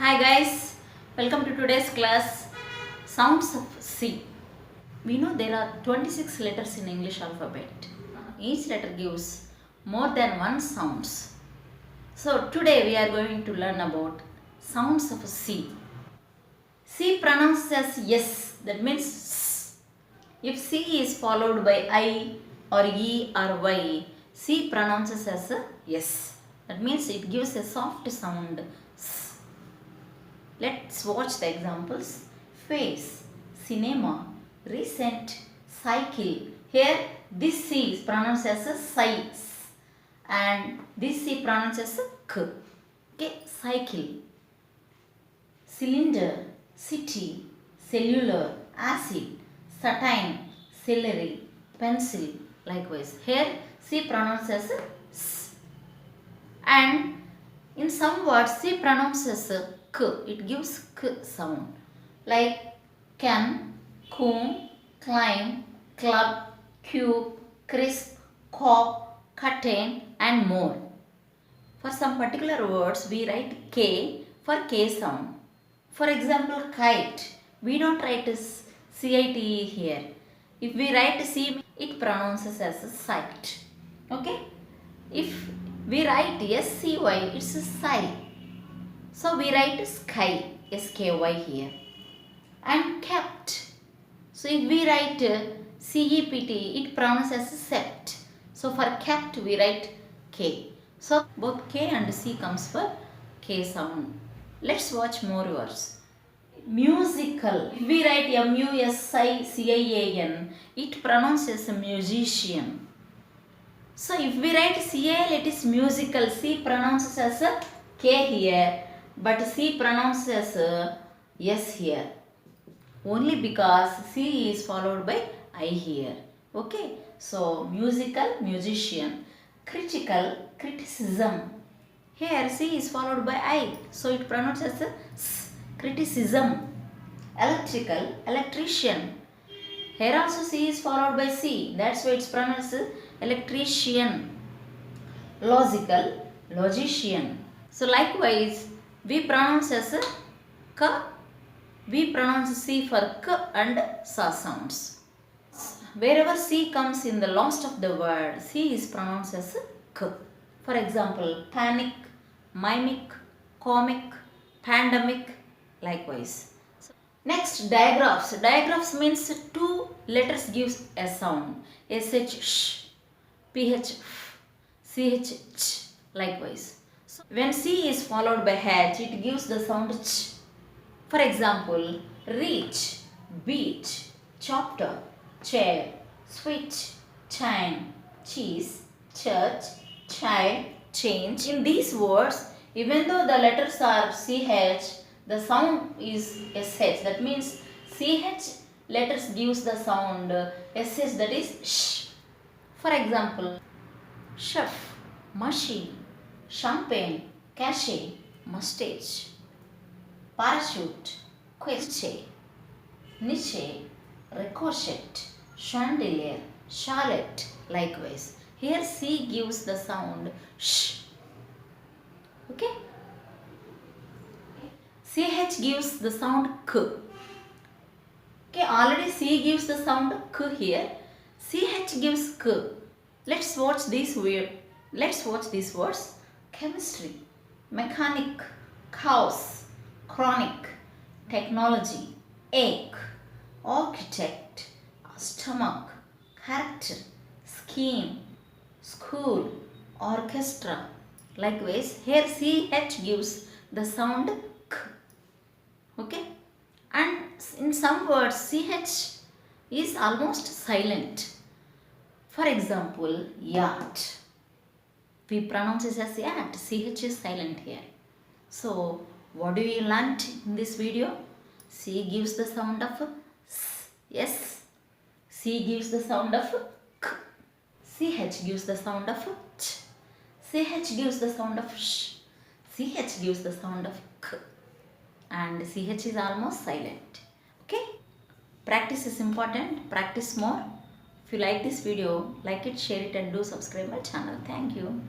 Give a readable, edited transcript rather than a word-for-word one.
Hi guys, welcome to today's class Sounds of C. We know there are 26 letters in English alphabet. Each letter gives more than one sounds. So today we are going to learn about sounds of C. C pronounced as yes, that means S. If C is followed by I or E or Y, C pronounces as a yes. That means it gives a soft sound S. Let's watch the examples. Face, cinema, recent, cycle. Here this C is pronounced as a size and this C pronounced as a K. Okay, cycle. Cylinder, city, cellular, acid, satin, celery, pencil. Likewise, here C pronounced as a S. And in some words C pronounced as a K. It gives K sound. Like can, comb, climb, club, cube, crisp, cop, curtain and more. For some particular words we write K for K sound. For example, kite. We don't write CITE here. If we write C, it pronounces as a sight. Okay? If we write SCY, it's a sigh. So we write sky, SKY here. And kept. So if we write CEPT, it pronounces as a sept. So for kept, we write K. So both K and C comes for K sound. Let's watch more words. Musical. If we write MUSICIAN, it pronounces a musician. So if we write CAL, it is musical. C pronounces as a K here, but C pronounces as a S here. Only because C is followed by I here. Okay. So musical, musician. Critical, criticism. Here C is followed by I. So it pronounces as a S. Criticism. Electrical, electrician. Here also C is followed by C. That's why it's pronounced electrician. Logical, logician. So likewise, we pronounce as a K. We pronounce C for K and SA sounds. Wherever C comes in the last of the word, C is pronounced as a K. For example, panic, mimic, comic, pandemic, likewise. Next, digraphs. Digraphs means two letters gives a sound. SH, sh, PH, f, CH, ch, likewise. So, when C is followed by H, it gives the sound ch. For example, reach, beach, chapter, chair, switch, chain, cheese, church, child, change. In these words, even though the letters are CH, the sound is SH. That means CH letters gives the sound SH, that is sh. For example, chef, machine, champagne, cachet, mustache, parachute, question, niche, ricochet, chandelier, charlotte, likewise. Here C gives the sound sh. Okay? CH gives the sound K. Okay, already C gives the sound K here. CH gives K. Let's watch these words. Chemistry, mechanic, chaos, chronic, technology, ache, architect, stomach, character, scheme, school, orchestra. Likewise, here CH gives the sound K. Okay? And in some words, CH is almost silent. For example, yacht. We pronounce it as yacht. CH is silent here. So, what do we learn in this video? C gives the sound of S. Yes. C gives the sound of K. CH gives the sound of Ch. CH gives the sound of Sh. CH gives the sound of K. And CH is almost silent. Okay? Practice is important. Practice more. If you like this video, like it, share it and do subscribe my channel. Thank you.